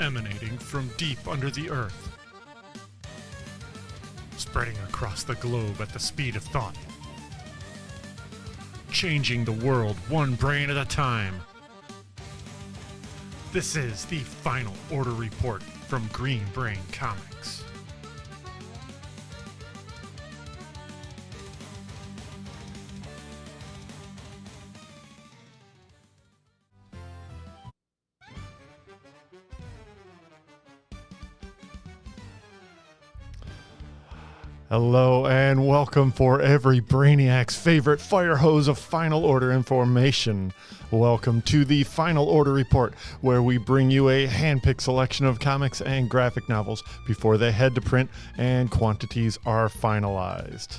emanating from deep under the earth, spreading across the globe at the speed of thought, changing the world one brain at a time. This is the Final Order Report from Green Brain Comics. Hello and welcome for every Brainiac's favorite fire hose of Final Order information. Welcome to the Final Order Report, where we bring you a hand-picked selection of comics and graphic novels before they head to print and quantities are finalized.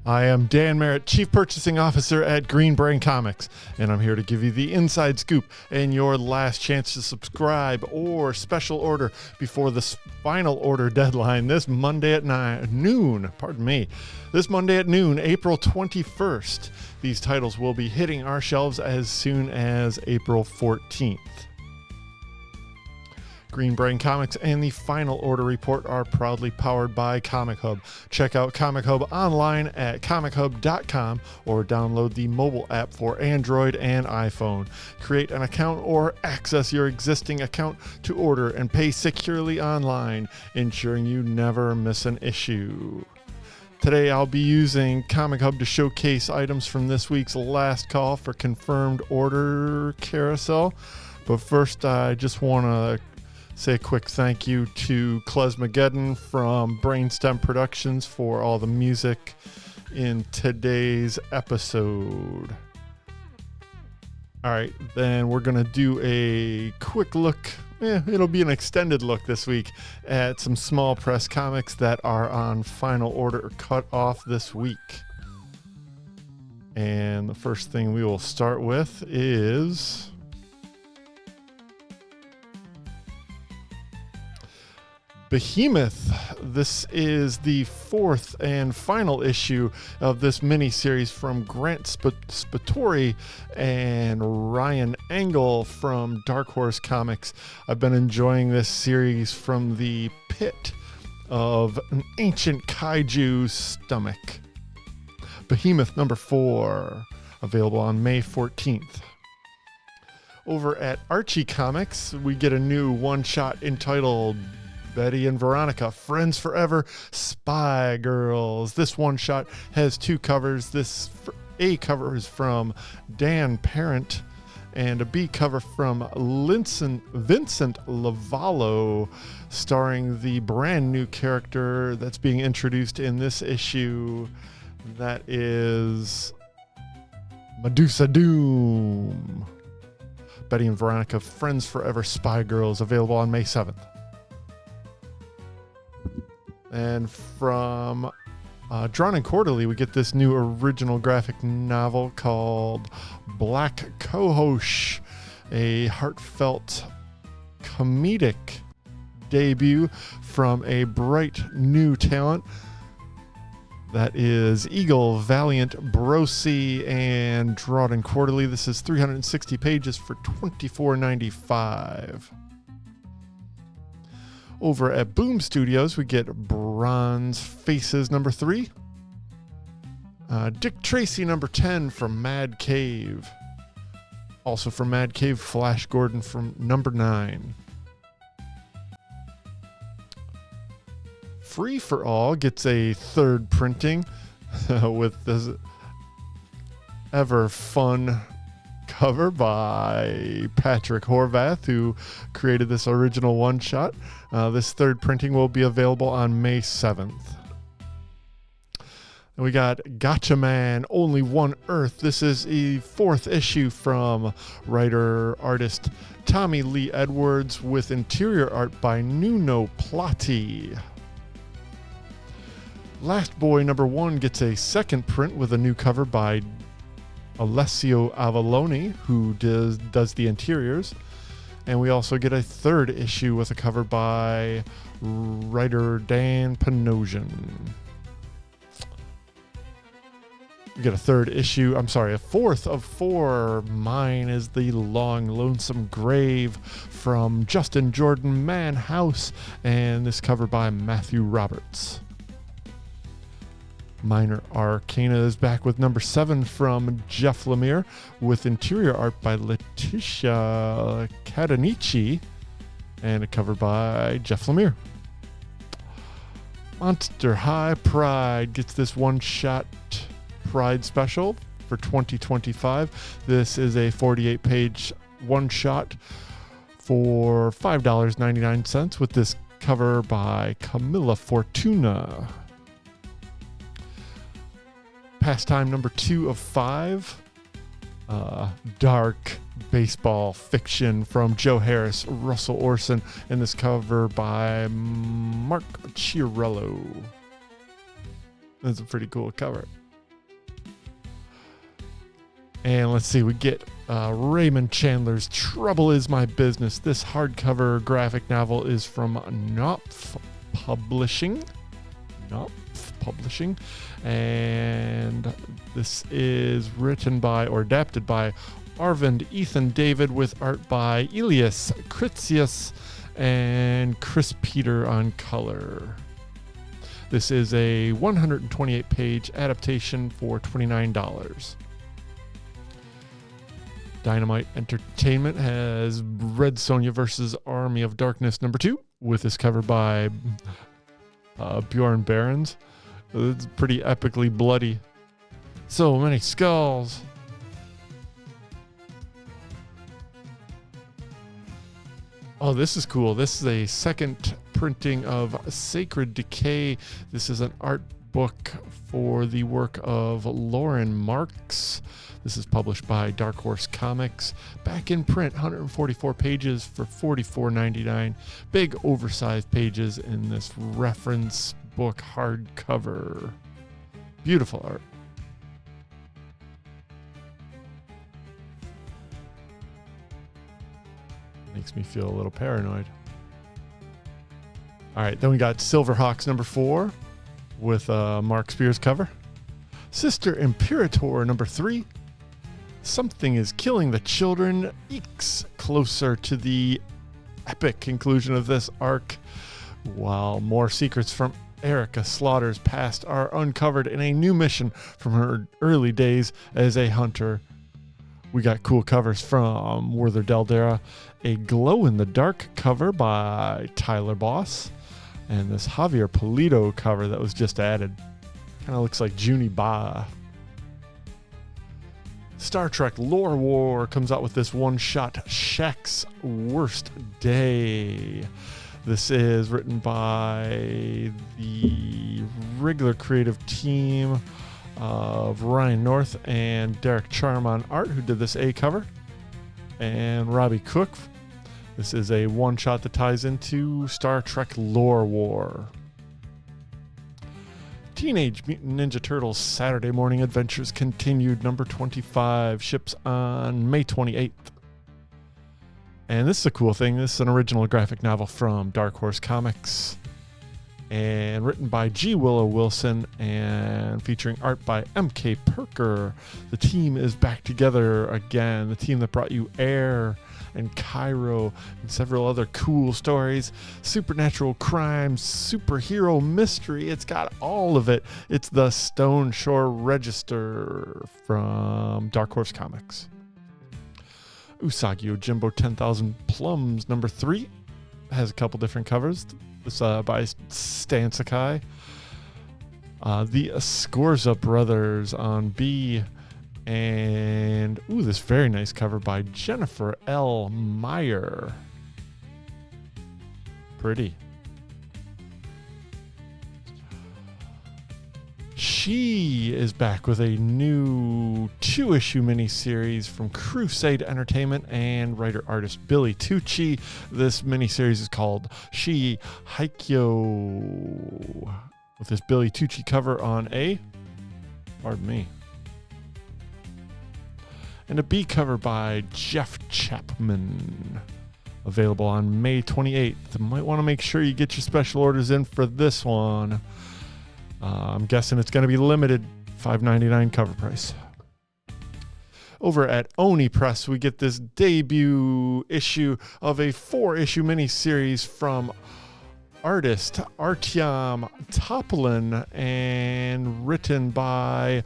I am Dan Merritt, Chief Purchasing Officer at Green Brain Comics, and I'm here to give you the inside scoop and your last chance to subscribe or special order before the final order deadline this Monday at noon, this Monday at noon, April 21st. These titles will be hitting our shelves as soon as April 14th. Green Brain Comics and the Final Order Report are proudly powered by Comichub. Check out Comichub online at comichub.com or download the mobile app for Android and iPhone. Create an account or access your existing account to order and pay securely online, ensuring you never miss an issue. Today I'll be using Comichub to showcase items from this week's Last Call for Confirmed Order Carousel. But first I just want to say a quick thank you to Klesmageddon from Brainstem Productions for all the music in today's episode. Alright, then we're going to do a quick look, it'll be an extended look this week, at some small press comics that are on final order cut off this week. And the first thing we will start with is Behemoth. This is the fourth and final issue of this mini-series from Grant Spatori and Ryan Engel from Dark Horse Comics. I've been enjoying this series from the pit of an ancient kaiju stomach. Behemoth number 4, available on May 14th. Over at Archie Comics, we get a new one-shot entitled Betty and Veronica, Friends Forever, Spy Girls. This one shot has two covers. A cover is from Dan Parent and a B cover from Vincent Lavallo, starring the brand new character that's being introduced in this issue. That is Medusa Doom. Betty and Veronica, Friends Forever, Spy Girls, available on May 7th. And from Drawn and Quarterly, we get this new original graphic novel called Black Cohosh, a heartfelt comedic debut from a bright new talent. That is Eagle Valiant Brosi and Drawn and Quarterly. This is 360 pages for $24.95. Over at Boom Studios, we get Bronze Faces number 3. Dick Tracy number 10 from Mad Cave. Also from Mad Cave, Flash Gordon from number 9. Free for All gets a third printing with this ever fun cover by Patrick Horvath, who created this original one-shot. This third printing will be available on May 7th. And we got Gotcha Man, Only One Earth. This is a fourth issue from writer-artist Tommy Lee Edwards with interior art by Nuno Platti. Last Boy number 1 gets a second print with a new cover by Alessio Avallone, who does the interiors. And we also get a third issue with a cover by writer Dan Panosian. We get a third issue. I'm sorry, a fourth of 4. Mine is the Long Lonesome Grave from Justin Jordan Man House, and this cover by Matthew Roberts. Minor Arcana is back with number 7 from Jeff Lemire, with interior art by Letitia Cadanici, and a cover by Jeff Lemire. Monster High Pride gets this one-shot Pride special for 2025. This is a 48-page one-shot for $5.99 with this cover by Camilla Fortuna. Pastime number 2 of 5. Dark baseball fiction from Joe Harris, Russell Orson, and this cover by Mark Chiarello. That's a pretty cool cover. And let's see, we get Raymond Chandler's Trouble Is My Business. This hardcover graphic novel is from Knopf Publishing. And this is written by or adapted by Arvind Ethan David, with art by Elias Kritzius and Chris Peter on color. This is a 128-page adaptation for $29. Dynamite Entertainment has Red Sonja vs. Army of Darkness number 2, with this cover by Bjorn Barons. It's pretty epically bloody. So many skulls. Oh, this is cool. This is a second printing of Sacred Decay. This is an art book for the work of Lauren Marks. This is published by Dark Horse Comics. Back in print, 144 pages for $44.99. Big oversized pages in this reference book hardcover. Beautiful art. Makes me feel a little paranoid. All right, then we got Silverhawks number 4 with Mark Spears cover. Sister Imperator number 3. Something is Killing the Children ekes closer to the epic conclusion of this arc, while more secrets from Erica Slaughter's past are uncovered in a new mission from her early days as a hunter. We got cool covers from Werther Daldera, a glow-in-the-dark cover by Tyler Boss, and this Javier Pulido cover that was just added. Kind of looks like Junie Ba. Star Trek Lore War comes out with this one-shot, Shaq's Worst Day. This is written by the regular creative team of Ryan North and Derek Charm on art, who did this A cover, and Robbie Cook. This is a one-shot that ties into Star Trek Lore War. Teenage Mutant Ninja Turtles Saturday Morning Adventures Continued number 25 ships on May 28th. And this is a cool thing. This is an original graphic novel from Dark Horse Comics and written by G. Willow Wilson and featuring art by M.K. Perker. The team is back together again. The team that brought you Air and Cairo and several other cool stories. Supernatural crimes, superhero mystery. It's got all of it. It's the Stone Shore Register from Dark Horse Comics. Usagi Yojimbo 10,000 Plums number 3 has a couple different covers. This by Stan Sakai. The Scorza Brothers on B. And this very nice cover by Jennifer L. Meyer. Pretty. She is back with a new 2-issue miniseries from Crusade Entertainment and writer-artist Billy Tucci. This miniseries is called She Haikyo, with this Billy Tucci cover on A. Pardon me. And a B cover by Jeff Chapman. Available on May 28th. Might want to make sure you get your special orders in for this one. I'm guessing it's going to be limited $5.99 cover price. Over at Oni Press, we get this debut issue of a 4-issue miniseries from artist Artyom Topolin and written by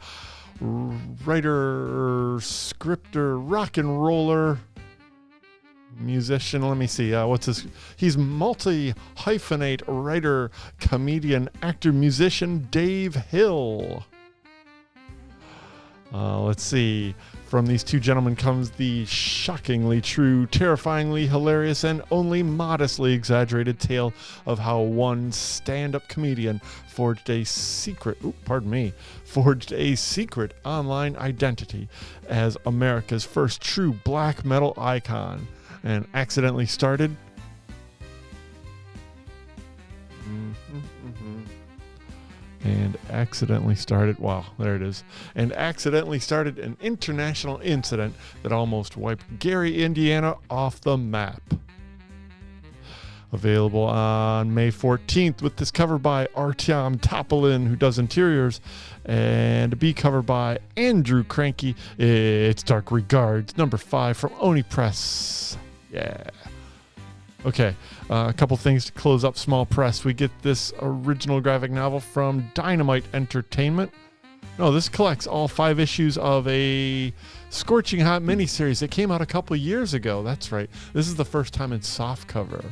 writer, scripter, rock and roller, musician. Let me see. What's his? He's multi-hyphenate writer, comedian, actor, musician Dave Hill. Let's see. From these two gentlemen comes the shockingly true, terrifyingly hilarious, and only modestly exaggerated tale of how one stand-up comedian forged a secret online identity as America's first true black metal icon and accidentally started an international incident that almost wiped Gary, Indiana off the map. Available on May 14th with this cover by Artyom Topolin, who does interiors, and a B cover by Andrew Cranky. It's Dark Regards, number 5 from Oni Press. Yeah. Okay, a couple things to close up small press. We get this original graphic novel from Dynamite Entertainment. No, this collects all 5 issues of a scorching hot miniseries that came out a couple years ago. That's right. This is the first time in softcover.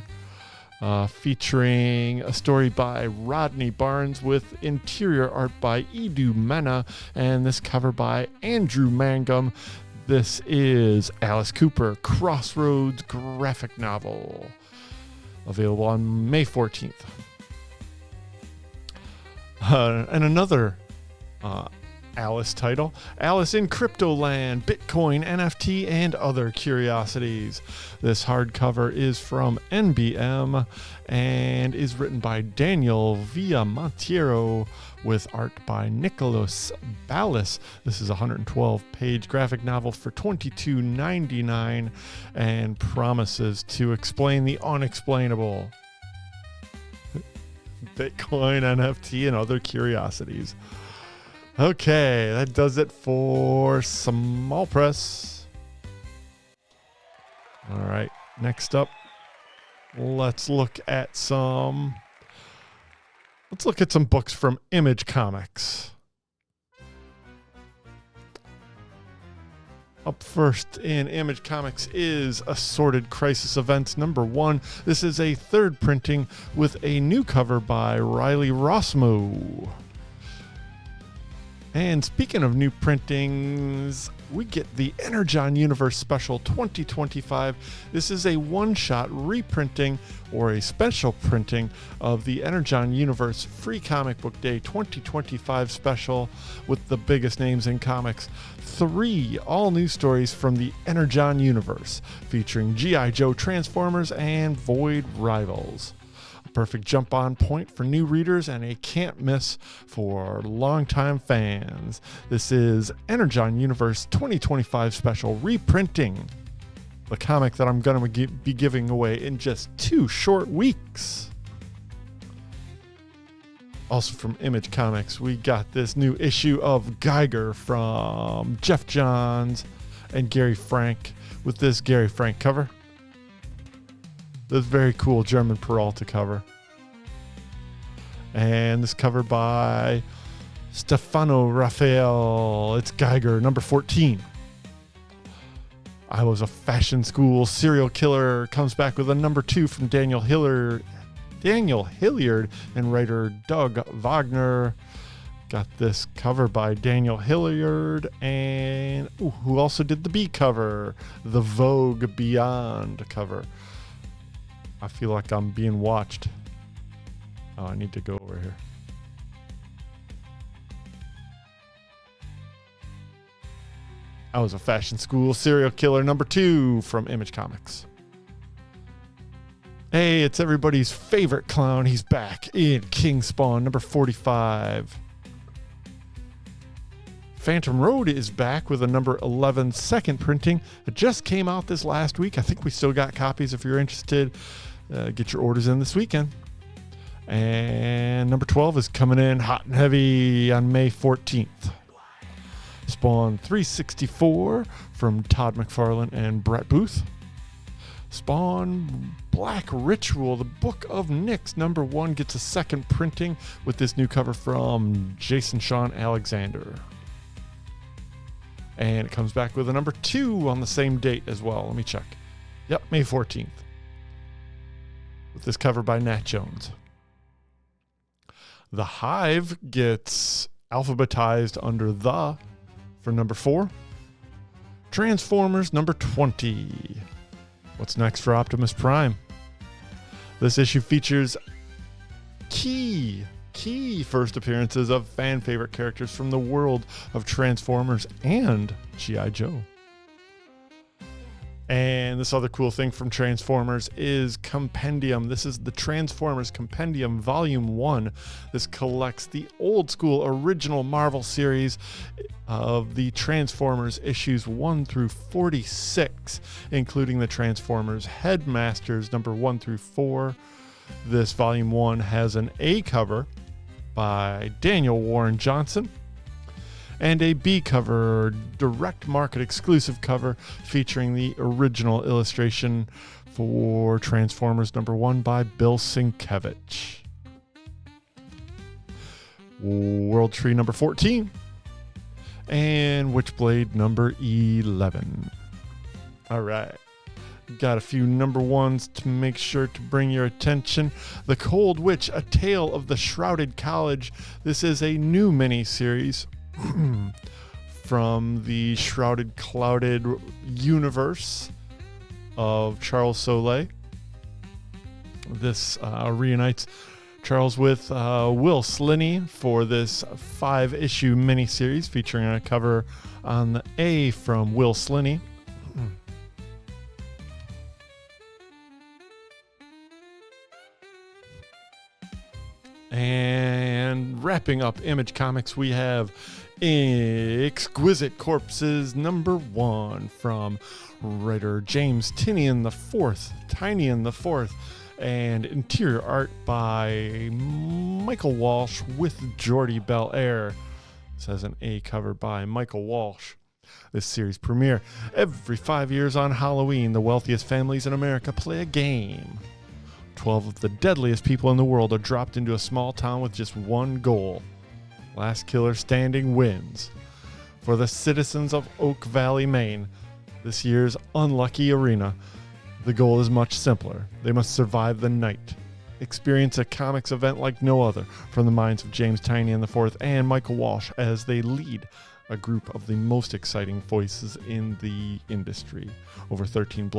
Featuring a story by Rodney Barnes with interior art by Edu Mena and this cover by Andrew Mangum. This is Alice Cooper, Crossroads graphic novel. Available on May 14th. And another Alice title, Alice in Cryptoland, Bitcoin, NFT, and other curiosities. This hardcover is from NBM and is written by Daniel Villamontiero with art by Nicholas Ballas. This is a 112-page graphic novel for $22.99 and promises to explain the unexplainable. Bitcoin, NFT, and other curiosities. Okay, that does it for small press. All right, next up, let's look at some books from Image Comics. Up first in Image Comics is Assorted Crisis Events number 1. This is a third printing with a new cover by Riley Rossmo. And speaking of new printings, we get the Energon Universe Special 2025. This is a one-shot reprinting or a special printing of the Energon Universe Free Comic Book Day 2025 special with the biggest names in comics. 3 all-new stories from the Energon Universe featuring G.I. Joe, Transformers, and Void Rivals. Perfect jump on point for new readers and a can't miss for longtime fans. This is Energon Universe 2025 special reprinting, the comic that I'm going to be giving away in just 2 short weeks. Also from Image Comics, we got this new issue of Geiger from Jeff Johns and Gary Frank with this Gary Frank cover. This very cool German Peralta cover. And this cover by Stefano Raphael. It's Geiger, number 14. I Was a Fashion School Serial Killer comes back with a number 2 from Daniel Hilliard and writer Doug Wagner. Got this cover by Daniel Hilliard and who also did the B cover, the Vogue Beyond cover. I feel like I'm being watched. Oh, I need to go over here. I Was a Fashion School Serial Killer number 2 from Image Comics. Hey, it's everybody's favorite clown. He's back in King Spawn number 45. Phantom Road is back with a number 11 second printing. It just came out this last week. I think we still got copies if you're interested. Get your orders in this weekend. And number 12 is coming in hot and heavy on May 14th. Spawn 364 from Todd McFarlane and Brett Booth. Spawn Black Ritual, the Book of Nyx, number 1, gets a second printing with this new cover from Jason Sean Alexander. And it comes back with a number 2 on the same date as well. Let me check. Yep, May 14th. With this cover by Nat Jones. The Hive gets alphabetized under the for number 4. Transformers number 20. What's next for Optimus Prime? This issue features key first appearances of fan favorite characters from the world of Transformers and G.I. Joe. And this other cool thing from Transformers is Compendium. This is the Transformers Compendium Volume 1. This collects the old school original Marvel series of the Transformers issues 1 through 46, including the Transformers Headmasters number 1 through 4. This Volume 1 has an A cover by Daniel Warren Johnson, and a B cover, direct market exclusive cover featuring the original illustration for Transformers number 1 by Bill Sienkiewicz. World Tree number 14 and Witchblade number 11. All right. Got a few number 1s to make sure to bring your attention. The Cold Witch, A Tale of the Shrouded College. This is a new mini-series from the Shrouded Clouded universe of Charles Soule. This reunites Charles with Will Slinney for this 5-issue miniseries featuring a cover on the A from Will Slinney. And wrapping up Image Comics, we have Exquisite Corpses number 1 from writer James Tynion IV, and interior art by Michael Walsh with Jordi Belair. This has an A cover by Michael Walsh. This series premiere every 5 years on Halloween. The wealthiest families in America play a game. 12 of the deadliest people in the world are dropped into a small town with just one goal. Last killer standing wins. For the citizens of Oak Valley, Maine, this year's unlucky arena, the goal is much simpler. They must survive the night. Experience a comics event like no other from the minds of James Tynion IV and Michael Walsh as they lead a group of the most exciting voices in the industry. Over 13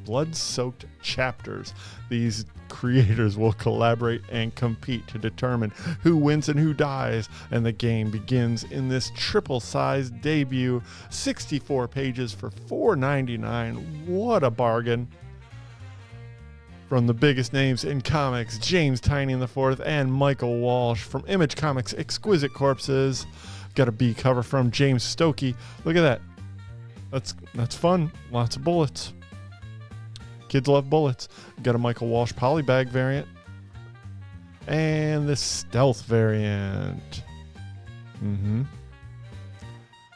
blood-soaked chapters, these creators will collaborate and compete to determine who wins and who dies, and the game begins in this triple-sized debut. 64 pages for $4.99. What a bargain. From the biggest names in comics, James Tynion IV and Michael Walsh. From Image Comics, Exquisite Corpses. Got a B cover from James Stokey. Look at that. That's fun. Lots of bullets. Kids love bullets. Got a Michael Walsh polybag variant. And the stealth variant.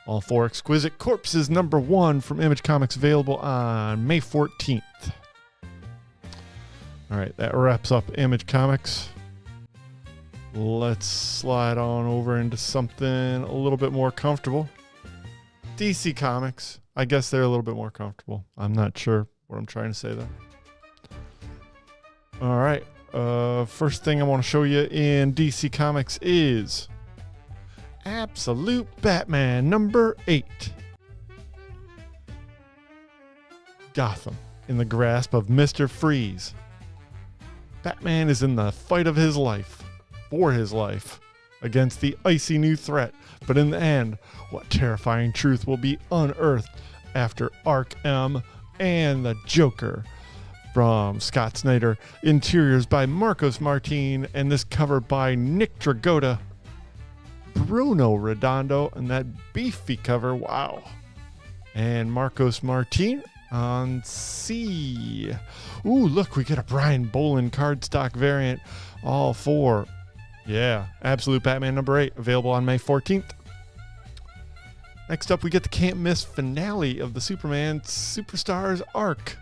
All 4 Exquisite Corpses number 1 from Image Comics, available on May 14th. All right, that wraps up Image Comics. Let's slide on over into something a little bit more comfortable. DC Comics. I guess they're a little bit more comfortable. I'm not sure what I'm trying to say there. All right. First thing I want to show you in DC Comics is Absolute Batman number 8. Gotham in the grasp of Mr. Freeze. Batman is in the fight of his life, for his life, against the icy new threat. But in the end, what terrifying truth will be unearthed after Arkham and the Joker? From Scott Snyder, interiors by Marcos Martin, and this cover by Nick Dragotta, Bruno Redondo, and that beefy cover, wow. And Marcos Martin on C. Ooh, look, we get a Brian Bolin cardstock variant, all 4. Yeah, Absolute Batman number 8, available on May 14th. Next up, we get the can't miss finale of the Superman Superstars arc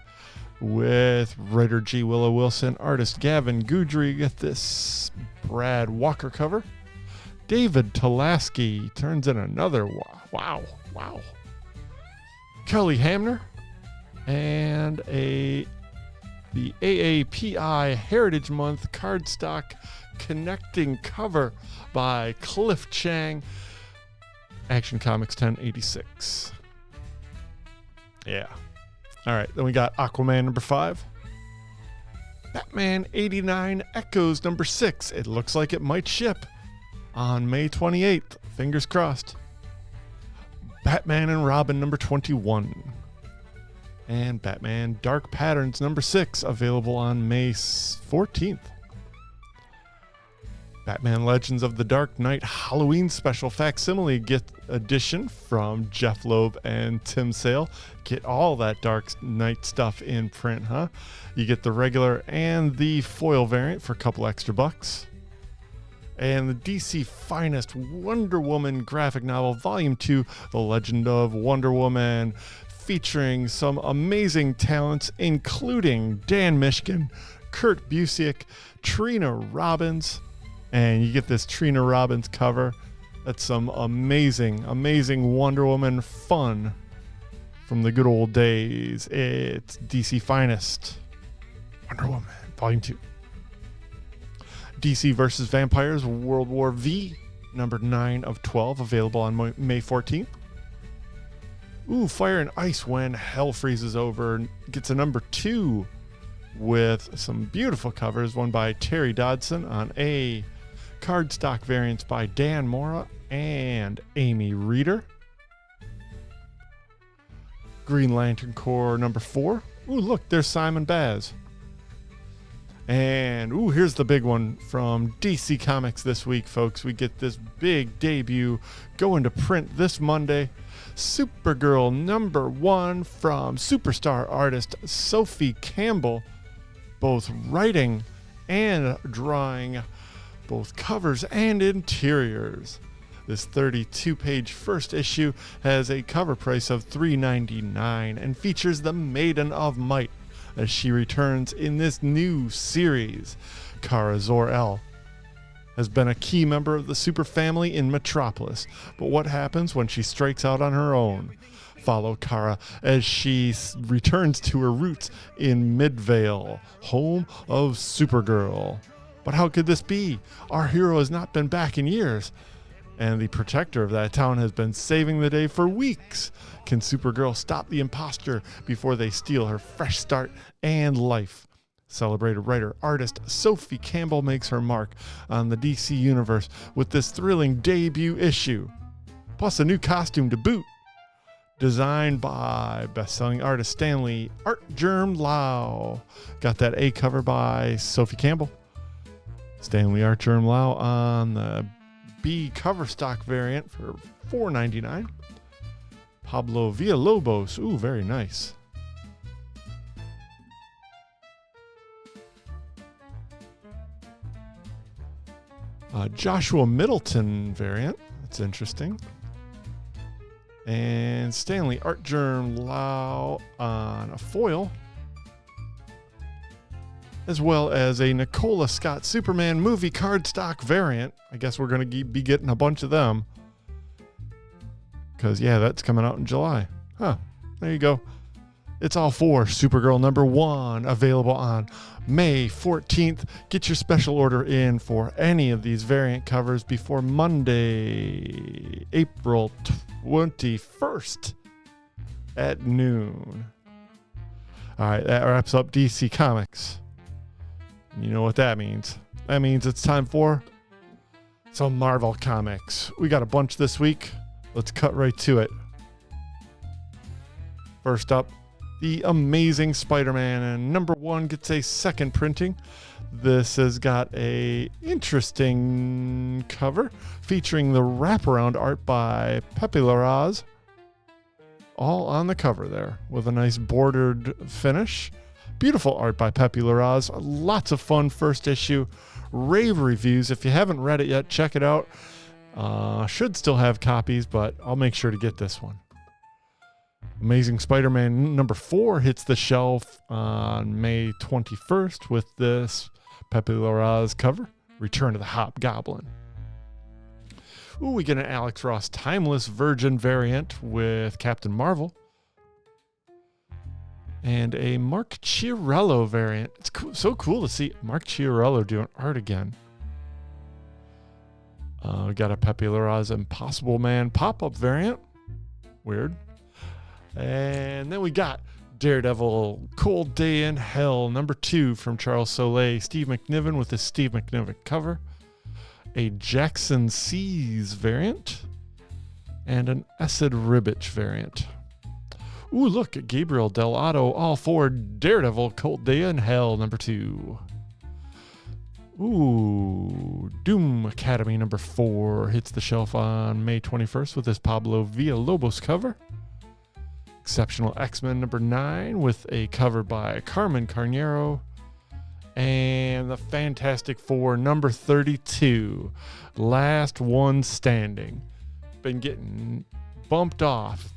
with writer G. Willow Wilson, artist Gavin Guidry. Get this Brad Walker cover. David Talaski turns in another wow. Kelly Hamner and the AAPI Heritage Month cardstock connecting cover by Cliff Chang. Action Comics 1086. Yeah. All right. Then we got Aquaman number 5. Batman 89 Echoes number 6. It looks like it might ship on May 28th. Fingers crossed. Batman and Robin number 21. And Batman Dark Patterns number 6 available on May 14th. Batman Legends of the Dark Knight Halloween Special Facsimile edition from Jeff Loeb and Tim Sale. Get all that Dark Knight stuff in print, huh? You get the regular and the foil variant for a couple extra bucks. And the DC Finest Wonder Woman graphic novel, Volume 2, The Legend of Wonder Woman, featuring some amazing talents, including Dan Mishkin, Kurt Busiek, Trina Robbins. And you get this Trina Robbins cover. That's some amazing Wonder Woman fun from the good old days. It's DC Finest Wonder Woman, Volume 2. DC vs. Vampires World War V, number 9 of 12, available on May 14th. Ooh, Fire and Ice When Hell Freezes Over gets a number 2 with some beautiful covers, one by Terry Dodson on a cardstock variants by Dan Mora and Amy Reeder. Green Lantern Corps number 4. Ooh, look, there's Simon Baz. And ooh, here's the big one from DC Comics this week, folks. We get this big debut going to print this Monday. Supergirl number 1 from superstar artist Sophie Campbell, both writing and drawing both covers and interiors. This 32-page first issue has a cover price of $3.99 and features the Maiden of Might as she returns in this new series. Kara Zor-El has been a key member of the super family in Metropolis, but what happens when she strikes out on her own? Follow Kara as she returns to her roots in Midvale, home of Supergirl. But how could this be? Our hero has not been back in years, and the protector of that town has been saving the day for weeks. Can Supergirl stop the imposter before they steal her fresh start and life? Celebrated writer-artist Sophie Campbell makes her mark on the DC Universe with this thrilling debut issue, plus a new costume to boot. Designed by best-selling artist Stanley Art Germ Lau. Got that A cover by Sophie Campbell. Stanley Art Germ Lau on the B cover stock variant for $4.99. Pablo Villalobos. Ooh, very nice. Joshua Middleton variant. That's interesting. And Stanley Art Germ Lau on a foil, as well as a Nicola Scott Superman movie cardstock variant. I guess we're going to be getting a bunch of them. Because, yeah, that's coming out in July. Huh. There you go. It's all for Supergirl number 1, available on May 14th. Get your special order in for any of these variant covers before Monday, April 21st at noon. All right, that wraps up DC Comics. You know what that means. That means it's time for some Marvel Comics. We got a bunch this week. Let's cut right to it. First up, The Amazing Spider-Man, and number 1 gets a second printing. This has got a interesting cover featuring the wraparound art by Pepe Larraz. All on the cover there with a nice bordered finish. Beautiful art by Pepe Larraz. Lots of fun first issue. Rave reviews. If you haven't read it yet, check it out. Should still have copies, but I'll make sure to get this one. Amazing Spider-Man number 4 hits the shelf on May 21st with this Pepe Larraz cover, Return of the Hobgoblin. Ooh, we get an Alex Ross Timeless Virgin variant with Captain Marvel. And a Mark Chiarello variant. It's so cool to see Mark Chiarello doing art again. We got a Pepe Larraz Impossible Man pop-up variant. Weird. And then we got Daredevil Cold Day in Hell number 2 from Charles Soule, Steve McNiven with his Steve McNiven cover. A Jackson Seas variant. And an Esed Ribbich variant. Ooh, look, Gabriel Del Otto, all for Daredevil Cold Day in Hell number 2. Ooh, Doom Academy number 4 hits the shelf on May 21st with this Pablo Villalobos cover. Exceptional X-Men number 9 with a cover by Carmen Carnero. And the Fantastic Four number 32, Last One Standing. Been getting bumped off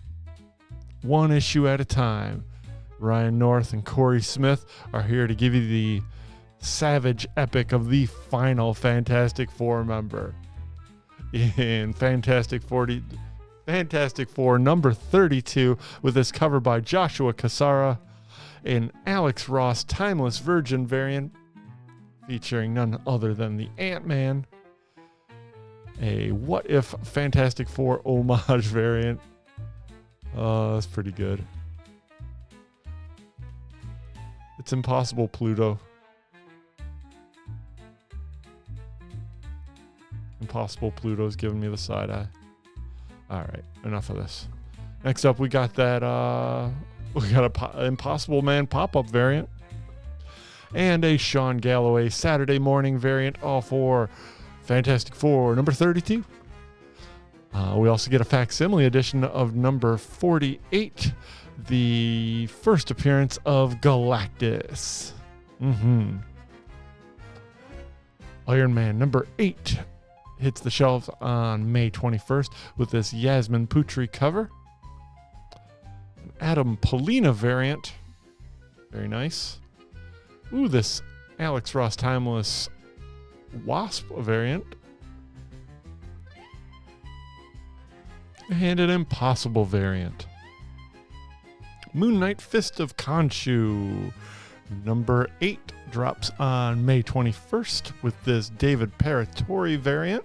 one issue at a time. Ryan North and Corey Smith are here to give you the savage epic of the final Fantastic Four member. In Fantastic Four number 32 with this cover by Joshua Cassara, an Alex Ross Timeless Virgin variant featuring none other than the Ant-Man, a What If Fantastic Four homage variant. That's pretty good. It's Impossible Pluto. Impossible Pluto's giving me the side eye. All right, enough of this. Next up, we got that Impossible Man pop-up variant and a Sean Galloway Saturday Morning variant, all for Fantastic Four number 32. We also get a facsimile edition of number 48, the first appearance of Galactus. Iron Man number 8 hits the shelves on May 21st with this Yasmin Putri cover. An Adam Polina variant. Very nice. Ooh, this Alex Ross Timeless Wasp variant. And an Impossible variant. Moon Knight Fist of Khonshu number 8 drops on May 21st with this David Paratori variant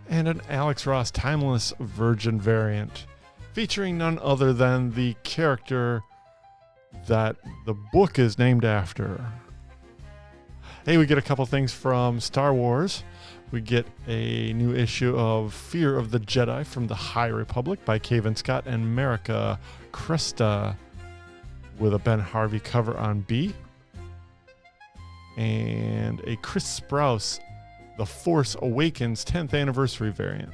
and an Alex Ross Timeless Virgin variant featuring none other than the character that the book is named after. Hey, we get a couple things from Star Wars. We get a new issue of Fear of the Jedi from the High Republic by Cavan Scott and Marika Cresta with a Ben Harvey cover on B. And a Chris Sprouse, The Force Awakens 10th Anniversary variant.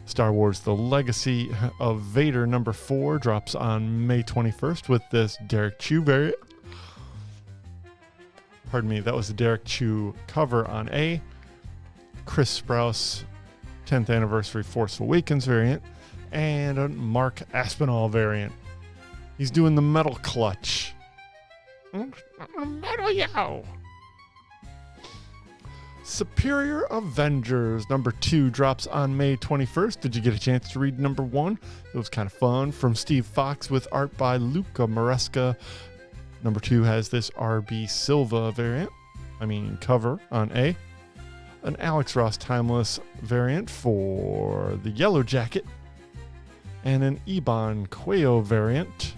Star Wars The Legacy of Vader number 4 drops on May 21st with this Derek Chew variant. Pardon me, that was the Derek Chew cover on A. Chris Sprouse 10th Anniversary Force Awakens variant. And a Mark Aspinall variant. He's doing the metal clutch. Metal yo! Superior Avengers number 2 drops on May 21st. Did you get a chance to read number 1? It was kind of fun. From Steve Fox with art by Luca Maresca. Number 2 has this RB Silva variant. Cover on A. An Alex Ross Timeless variant for the Yellow Jacket. And an Iban Cuello variant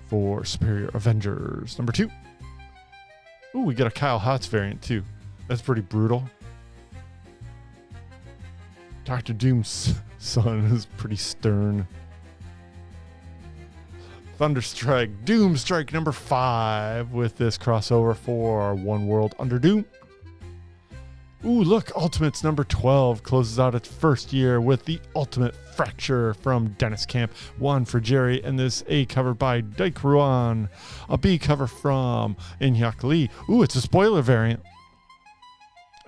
for Superior Avengers number 2. Ooh, we get a Kyle Hotz variant too. That's pretty brutal. Dr. Doom's son is pretty stern. Thunderstrike Doomstrike number 5 with this crossover for One World Under Doom. Ooh, look, Ultimates number 12 closes out its first year with the Ultimate Fracture from Dennis Camp. 1 for Jerry, and this A cover by Dyke Ruan. A B cover from Inhyuk Lee. Ooh, it's a spoiler variant.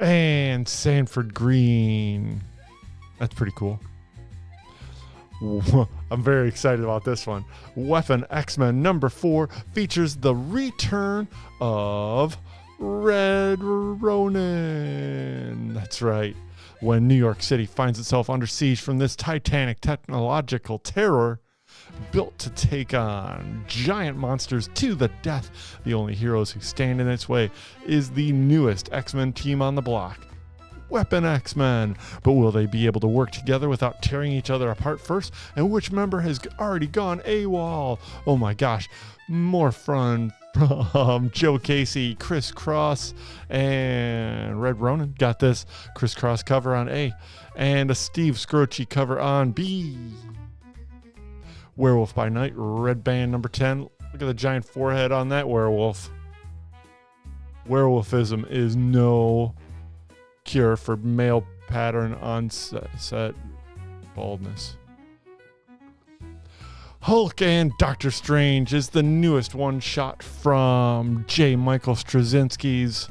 And Sanford Green. That's pretty cool. I'm very excited about this one. Weapon X-Men #4 features the return of Red Ronin. That's right. When New York City finds itself under siege from this titanic technological terror built to take on giant monsters to the death, the only heroes who stand in its way is the newest X-Men team on the block, Weapon X-Men. But will they be able to work together without tearing each other apart first? And which member has already gone AWOL? Oh my gosh. More fun from Joe Casey, Chris Cross, and Red Ronin. Got this Chris Cross cover on A and a Steve Scroce cover on B. Werewolf by Night, Red Band #10. Look at the giant forehead on that werewolf. Werewolfism is no cure for male pattern onset baldness. Hulk and Doctor Strange is the newest one-shot from J. Michael Straczynski's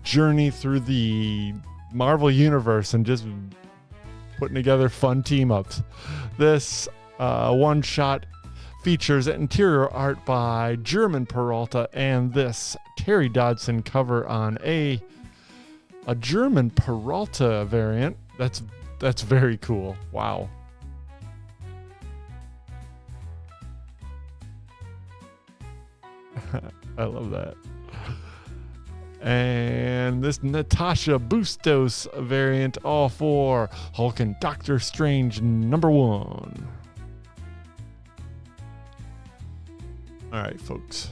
journey through the Marvel Universe and just putting together fun team-ups. This one-shot features interior art by German Peralta and this Terry Dodson cover on A German Peralta variant. That's very cool. Wow. I love that. And this Natasha Bustos variant, all for Hulk and Doctor Strange #1. All right, folks.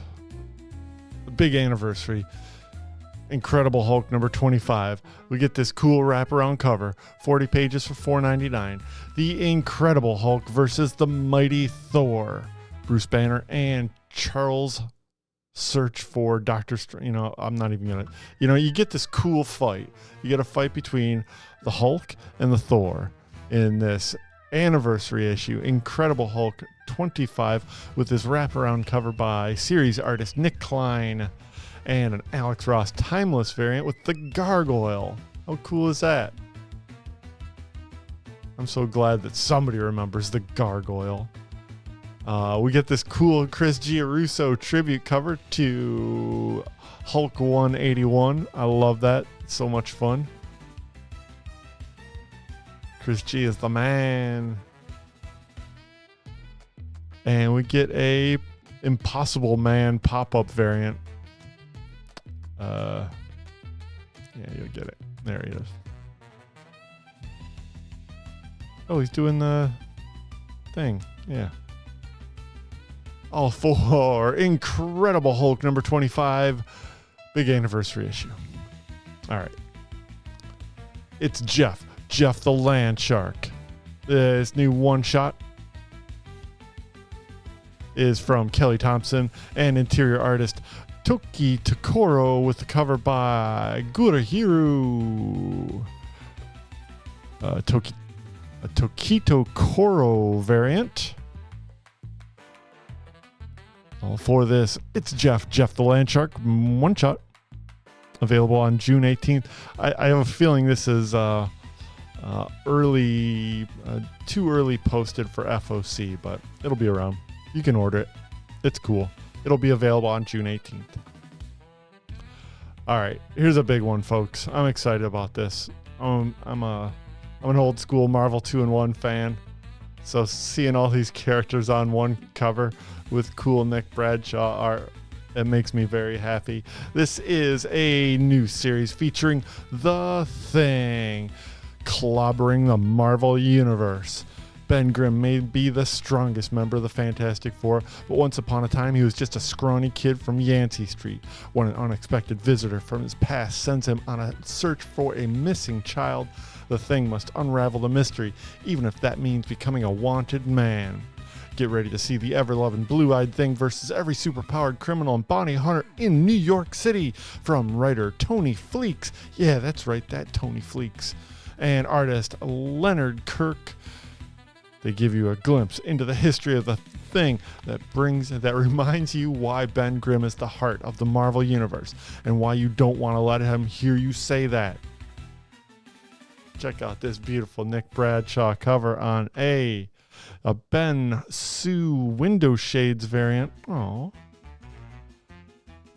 The big anniversary. Incredible Hulk #25. We get this cool wraparound cover, 40 pages for $4.99. The Incredible Hulk versus the Mighty Thor. Bruce Banner and Charles Search for Doctor Strange. I'm not even gonna. You get this cool fight. You get a fight between the Hulk and the Thor in this anniversary issue. Incredible Hulk 25 with this wraparound cover by series artist Nick Klein and an Alex Ross timeless variant with the Gargoyle. How cool is that? I'm so glad that somebody remembers the Gargoyle. We get this cool Chris Giarrusso tribute cover to Hulk 181. I love that. It's so much fun. Chris G is the man. And we get a Impossible Man pop-up variant. Yeah, you'll get it. There he is. Oh, he's doing the thing. Yeah. All for Incredible Hulk #25, big anniversary issue. All right. It's Jeff the Land Shark. This new one-shot is from Kelly Thompson and interior artist Toki Tokoro with the cover by Gurahiru. Tokito Koro variant. All for this, it's Jeff the Land Shark, one shot, available on June 18th. I have a feeling this is too early posted for FOC, but it'll be around. You can order it. It's cool. It'll be available on June 18th. All right, here's a big one, folks. I'm excited about this. I'm an old school Marvel 2-in-1 fan, so seeing all these characters on one cover with cool Nick Bradshaw art, it makes me very happy. This is a new series featuring The Thing, clobbering the Marvel Universe. Ben Grimm may be the strongest member of the Fantastic Four, but once upon a time he was just a scrawny kid from Yancey Street. When an unexpected visitor from his past sends him on a search for a missing child, the Thing must unravel the mystery, even if that means becoming a wanted man. Get ready to see the ever-loving Blue-Eyed Thing versus every superpowered criminal and bounty hunter in New York City from writer Tony Fleeks. Yeah, that's right, that Tony Fleeks. And artist Leonard Kirk. They give you a glimpse into the history of the thing that reminds you why Ben Grimm is the heart of the Marvel Universe and why you don't want to let him hear you say that. Check out this beautiful Nick Bradshaw cover on a Ben Sue window shades variant. Oh,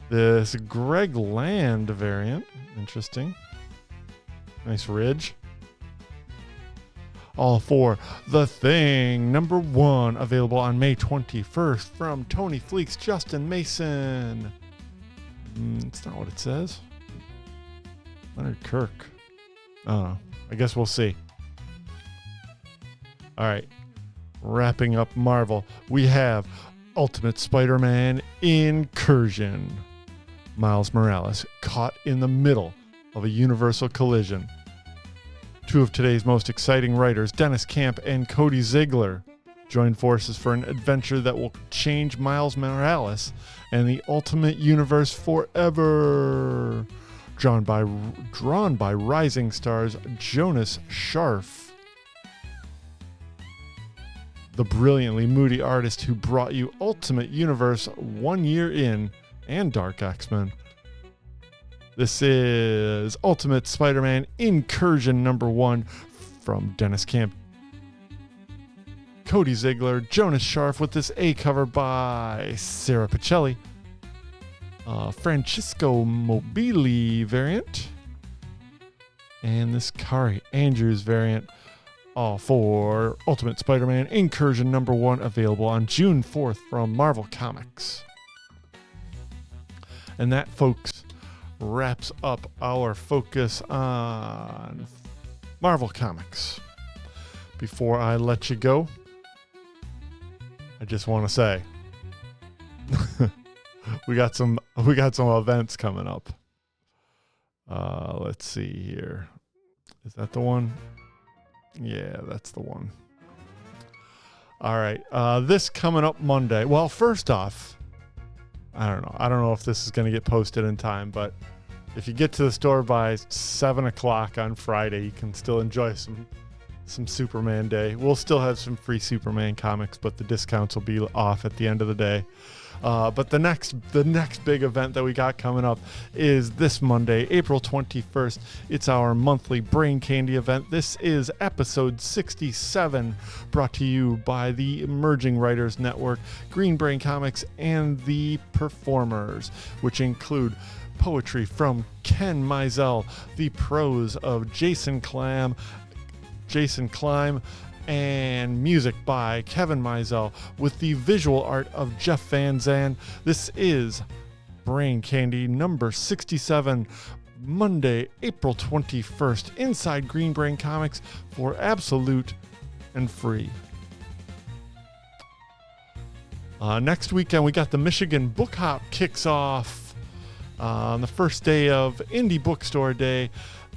this Greg Land variant. Interesting. Nice ridge. All for The Thing, #1, available on May 21st from Tony Fleeks, Justin Mason. It's not what it says. Leonard Kirk. I guess we'll see. All right. Wrapping up Marvel, we have Ultimate Spider-Man Incursion. Miles Morales caught in the middle of a universal collision. Two of today's most exciting writers, Dennis Camp and Cody Ziegler, join forces for an adventure that will change Miles Morales and the Ultimate Universe forever. Drawn by rising stars Jonas Scharf, the brilliantly moody artist who brought you Ultimate Universe 1 year in and Dark X-Men. This is Ultimate Spider-Man Incursion #1 from Dennis Camp, Cody Ziegler, Jonas Scharf, with this A cover by Sarah Pacelli, Francisco Mobili variant, and this Kari Andrews variant, all for Ultimate Spider-Man Incursion #1, available on June 4th from Marvel Comics. And that, folks, wraps up our focus on Marvel Comics. Before I let you go, I just want to say we got some events coming up. Let's see here. Is that the one? Yeah, that's the one. All right. This coming up Monday. Well, first off, I don't know if this is going to get posted in time, but if you get to the store by 7 o'clock on Friday, you can still enjoy some Superman Day. We'll still have some free Superman comics, but the discounts will be off at the end of the day. But the next big event that we got coming up is this Monday, April 21st. It's our monthly Brain Candy event. This is episode 67, brought to you by the Emerging Writers Network, Green Brain Comics, and The Performers, which include poetry from Ken Mizell, the prose of Jason Climb, and music by Kevin Mizell, with the visual art of Jeff Van Zandt. This is Brain Candy number 67, Monday, April 21st, inside Green Brain Comics, for absolute and free. Next weekend, we got the Michigan Book Hop kicks off on the first day of Indie Bookstore Day.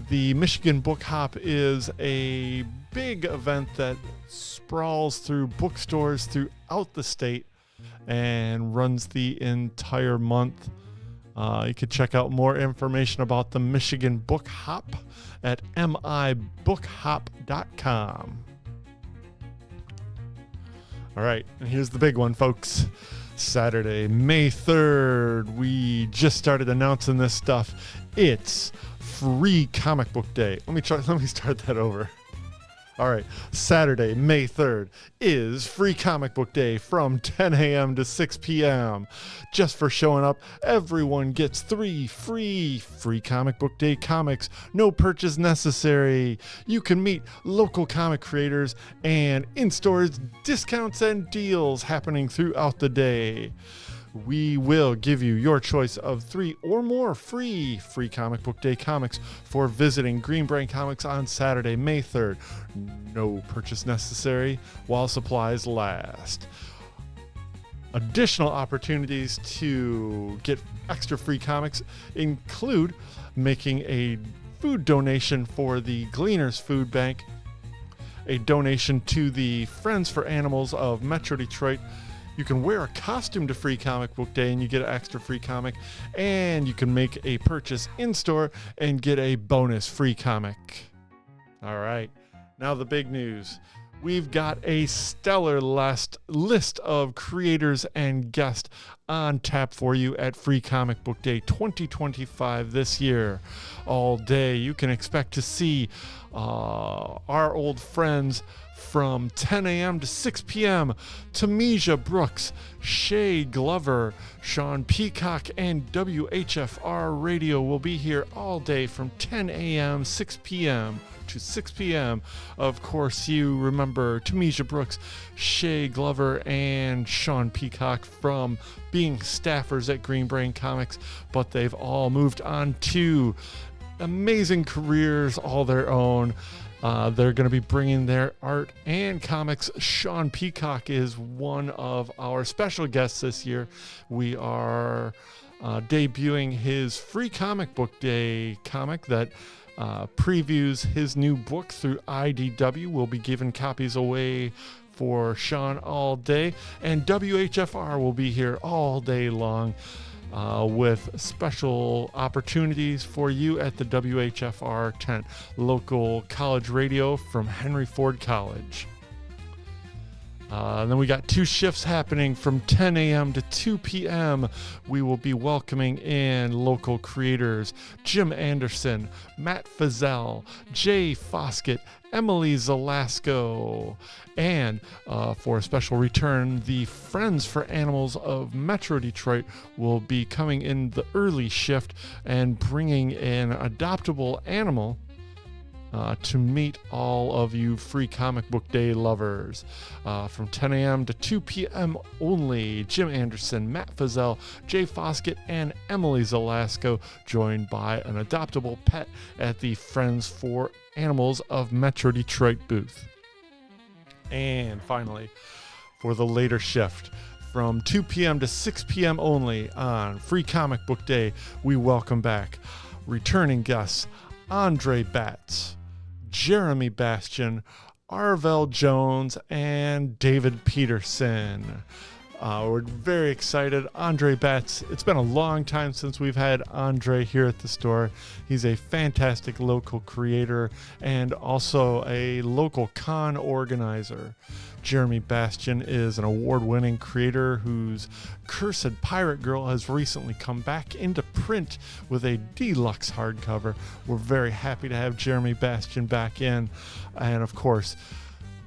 The Michigan Book Hop is a big event that sprawls through bookstores throughout the state and runs the entire month. You can check out more information about the Michigan Book Hop at mibookhop.com. All right, and here's the big one, folks. Saturday, May 3rd, we just started announcing this stuff. It's Free Comic Book Day. Let me start that over. All right, Saturday, May 3rd is Free Comic Book Day from 10 a.m. to 6 p.m. Just for showing up, everyone gets 3 free Comic Book Day comics. No purchase necessary. You can meet local comic creators and in-stores discounts and deals happening throughout the day. We will give you your choice of 3 or more free Comic Book Day comics for visiting Green Brain Comics on Saturday, May 3rd. No purchase necessary while supplies last. Additional opportunities to get extra free comics include making a food donation for the Gleaners Food Bank, a donation to the Friends for Animals of Metro Detroit. You can wear a costume to Free Comic Book Day and you get an extra free comic. And you can make a purchase in-store and get a bonus free comic. All right. Now the big news. We've got a stellar list of creators and guests on tap for you at Free Comic Book Day 2025 this year. All day you can expect to see our old friends from 10 a.m. to 6 p.m. Tamisha Brooks, Shay Glover, Sean Peacock, and WHFR Radio will be here all day from 10 a.m. 6 p.m. to 6 p.m. Of course, you remember Tamisha Brooks, Shay Glover, and Sean Peacock from being staffers at Green Brain Comics, but they've all moved on to amazing careers all their own. They're going to be bringing their art and comics. Sean Peacock is one of our special guests this year. We are debuting his Free Comic Book Day comic that previews his new book through IDW. We'll be giving copies away for Sean all day, and WHFR will be here all day long with special opportunities for you at the WHFR tent, local college radio from Henry Ford College. Then we got 2 shifts happening from 10 a.m. to 2 p.m. We will be welcoming in local creators Jim Anderson, Matt Fazell, Jay Foskett, Emily Zelasco, and for a special return, the Friends for Animals of Metro Detroit will be coming in the early shift and bringing an adoptable animal to meet all of you Free Comic Book Day lovers. From 10 a.m. to 2 p.m. only, Jim Anderson, Matt Fazell, Jay Foskett, and Emily Zelasco, joined by an adoptable pet at the Friends for Animals of Metro Detroit booth. And finally, for the later shift, from 2 p.m. to 6 p.m. only on Free Comic Book Day, we welcome back returning guests Andre Batts, Jeremy Bastian, Arvell Jones, and David Peterson. We're very excited. Andre Batts, it's been a long time since we've had Andre here at the store. He's a fantastic local creator and also a local con organizer. Jeremy Bastian is an award-winning creator whose Cursed Pirate Girl has recently come back into print with a deluxe hardcover. We're very happy to have Jeremy Bastian back in. And of course,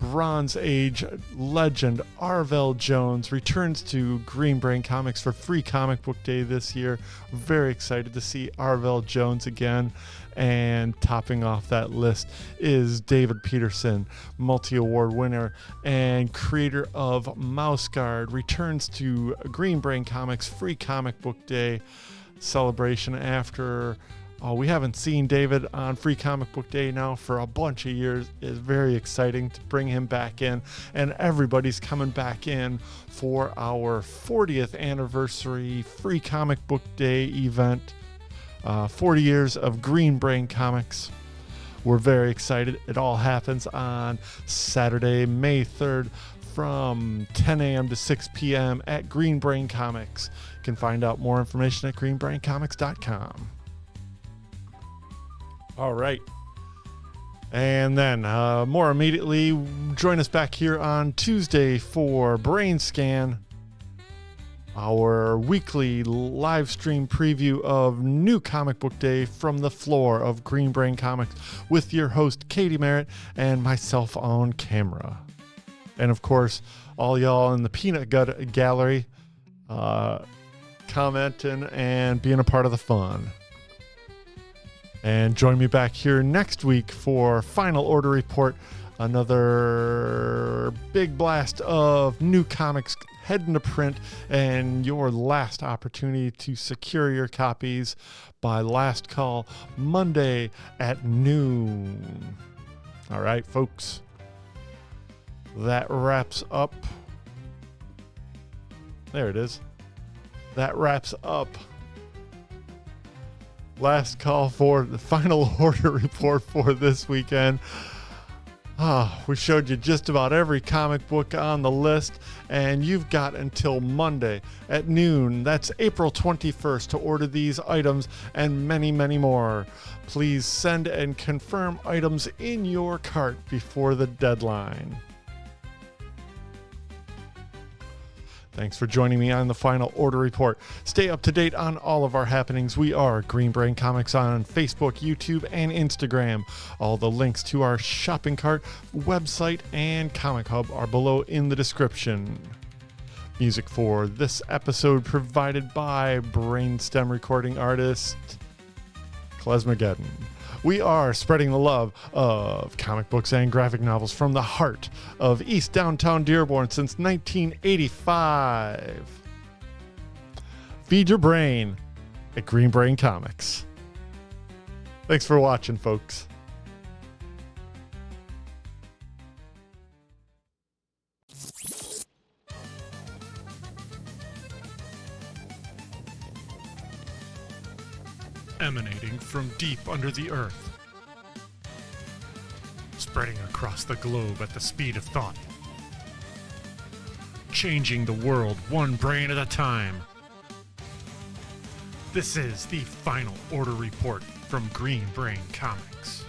Bronze Age legend Arvell Jones returns to Green Brain Comics for Free Comic Book Day this year. Very excited to see Arvell Jones again. And topping off that list is David Peterson, multi-award winner and creator of Mouse Guard, returns to Green Brain Comics Free Comic Book Day celebration after we haven't seen David on Free Comic Book Day now for a bunch of years. It's very exciting to bring him back in, and everybody's coming back in for our 40th anniversary Free Comic Book Day event. 40 years of Green Brain Comics. We're very excited. It all happens on Saturday, May 3rd from 10 a.m. to 6 p.m. at Green Brain Comics. You can find out more information at greenbraincomics.com. All right. And then more immediately, join us back here on Tuesday for Brain Scan, our weekly live stream preview of New Comic Book Day from the floor of Green Brain Comics with your host Katie Merritt and myself on camera. And of course, all y'all in the Peanut Gut Gallery commenting and being a part of the fun. And join me back here next week for Final Order Report, another big blast of new comics heading to print, and your last opportunity to secure your copies by last call Monday at noon. All right, folks, that wraps up. There it is. That wraps up Last Call for the Final Order Report for this weekend. We showed you just about every comic book on the list, and you've got until Monday at noon, that's April 21st, to order these items and many, many more. Please send and confirm items in your cart before the deadline. Thanks for joining me on the Final Order Report. Stay up to date on all of our happenings. We are Green Brain Comics on Facebook, YouTube, and Instagram. All the links to our shopping cart, website, and Comichub are below in the description. Music for this episode provided by Brainstem recording artist Klezmageddon. We are spreading the love of comic books and graphic novels from the heart of East Downtown Dearborn since 1985. Feed your brain at Green Brain Comics. Thanks for watching, folks. Emanating from deep under the earth, spreading across the globe at the speed of thought, changing the world one brain at a time. This is the Final Order Report from Green Brain Comics.